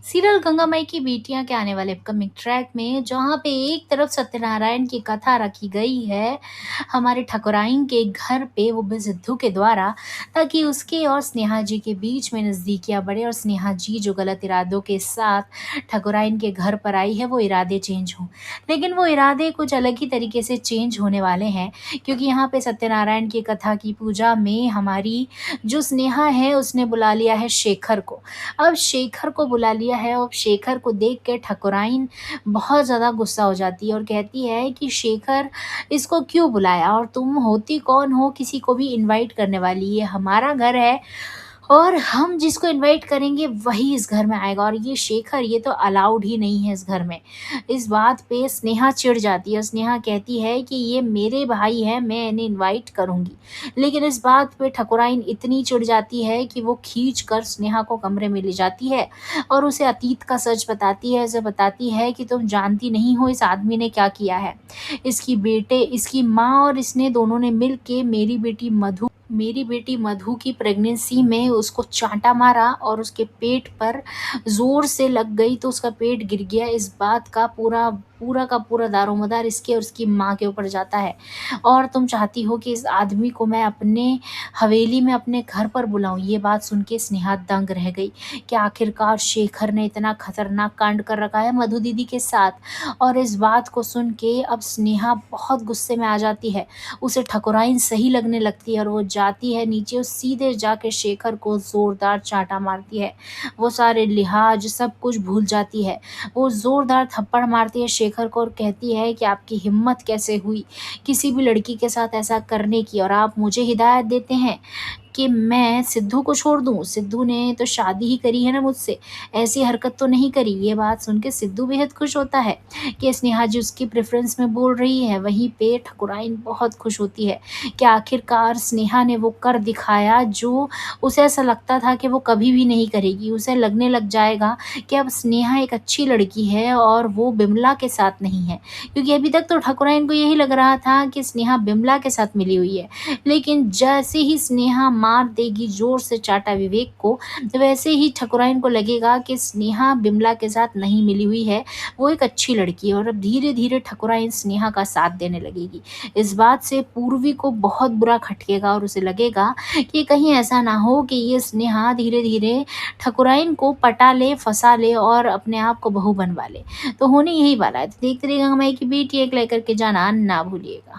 Serial Ganga माई की बेटियां के आने वाले अपकमिंग ट्रैक में जहाँ पे एक तरफ सत्यनारायण की कथा रखी गई है हमारे ठकुराइन के घर पे वो भी सिद्धू के द्वारा, ताकि उसके और स्नेहा जी के बीच में नज़दीकियां बढ़े और स्नेहा जी जो गलत इरादों के साथ ठकुराइन के घर पर आई है वो इरादे चेंज हों। लेकिन वो इरादे कुछ अलग ही तरीके से चेंज होने वाले हैं, क्योंकि यहाँ पे सत्यनारायण की कथा की पूजा में हमारी जो स्नेहा है उसने बुला लिया है शेखर को। अब शेखर को बुला लिया है और शेखर को देख के ठकुराइन बहुत ज़्यादा गुस्सा हो जाती है और कहती है कि शेखर इसको क्यों बुलाया और तुम होती कौन हो किसी को भी इनवाइट करने वाली, ये हमारा घर है और हम जिसको इनवाइट करेंगे वही इस घर में आएगा और ये शेखर ये तो अलाउड ही नहीं है इस घर में। इस बात पे स्नेहा चिढ़ जाती है, स्नेहा कहती है कि ये मेरे भाई हैं, मैं इन्हें इनवाइट करूँगी। लेकिन इस बात पे ठकुराइन इतनी चिढ़ जाती है कि वो खींच कर स्नेहा को कमरे में ले जाती है और उसे अतीत का सच बताती है। उसे बताती है कि तुम जानती नहीं हो इस आदमी ने क्या किया है। इसकी माँ और इसने दोनों ने मिल के मेरी बेटी मधु की प्रेगनेंसी में उसको चांटा मारा और उसके पेट पर ज़ोर से लग गई तो उसका पेट गिर गया। इस बात का पूरा पूरा का पूरा दारोमदार इसके और उसकी माँ के ऊपर जाता है और तुम चाहती हो कि इस आदमी को मैं अपने हवेली में अपने घर पर बुलाऊं। ये बात सुन के स्नेहा दंग रह गई कि आखिरकार शेखर ने इतना खतरनाक कांड कर रखा है मधु दीदी के साथ। और इस बात को सुन के अब स्नेहा बहुत गुस्से में आ जाती है, उसे ठकुराइन सही लगने लगती है और वो जाती है नीचे और सीधे जाके शेखर को ज़ोरदार चांटा मारती है। वो सारे लिहाज सब कुछ भूल जाती है। वो ज़ोरदार थप्पड़ मारती है शेखर को और कहती है कि आपकी हिम्मत कैसे हुई किसी भी लड़की के साथ ऐसा करने की और आप मुझे हिदायत देते हैं कि मैं सिद्धू को छोड़ दूँ। सिद्धू ने तो शादी ही करी है ना मुझसे, ऐसी हरकत तो नहीं करी। ये बात सुन के सिद्धू बेहद खुश होता है कि स्नेहा जी उसकी प्रेफ़रेंस में बोल रही है। वहीं पे ठकुराइन बहुत खुश होती है कि आखिरकार स्नेहा ने वो कर दिखाया जो उसे ऐसा लगता था कि वो कभी भी नहीं करेगी। उसे लगने लग जाएगा कि अब स्नेहा एक अच्छी लड़की है और वो बिमला के साथ नहीं है, क्योंकि अभी तक तो ठकुराइन को यही लग रहा था कि स्नेहा बिमला के साथ मिली हुई है। लेकिन जैसे ही स्नेहा मार देगी ज़ोर से चाटा विवेक को, वैसे ही ठकुराइन को लगेगा कि स्नेहा बिमला के साथ नहीं मिली हुई है, वो एक अच्छी लड़की है और अब धीरे-धीरे ठकुराइन स्नेहा का साथ देने लगेगी। इस बात से पूर्वी को बहुत बुरा खटकेगा और उसे लगेगा कि कहीं ऐसा ना हो कि ये स्नेहा धीरे-धीरे ठकुराइन को पटा ले, फँसा ले और अपने आप को बहू बनवा ले। तो होने यही वाला है। तो देखते रहिएगा हमारी की बेटी, एक लाइक करके जाना ना भूलिएगा।